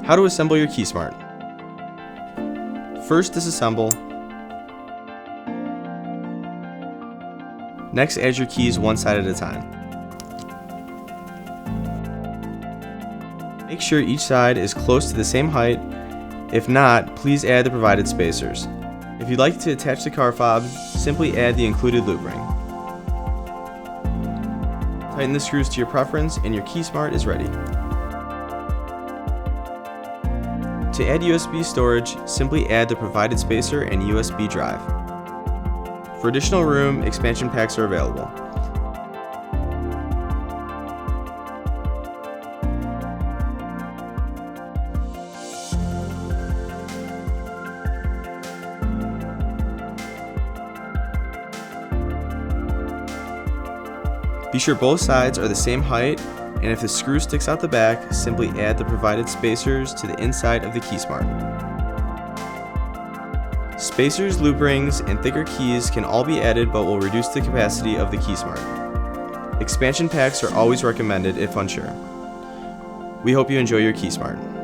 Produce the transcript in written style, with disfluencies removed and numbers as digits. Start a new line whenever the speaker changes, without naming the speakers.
How to assemble your KeySmart. First, disassemble. Next, add your keys one side at a time. Make sure each side is close to the same height. If not, please add the provided spacers. If you'd like to attach the car fob, simply add the included loop ring. Tighten the screws to your preference and your KeySmart is ready. To add USB storage, simply add the provided spacer and USB drive. For additional room, expansion packs are available. Be sure both sides are the same height, and if the screw sticks out the back, simply add the provided spacers to the inside of the KeySmart. Spacers, loop rings, and thicker keys can all be added but will reduce the capacity of the KeySmart. Expansion packs are always recommended if unsure. We hope you enjoy your KeySmart.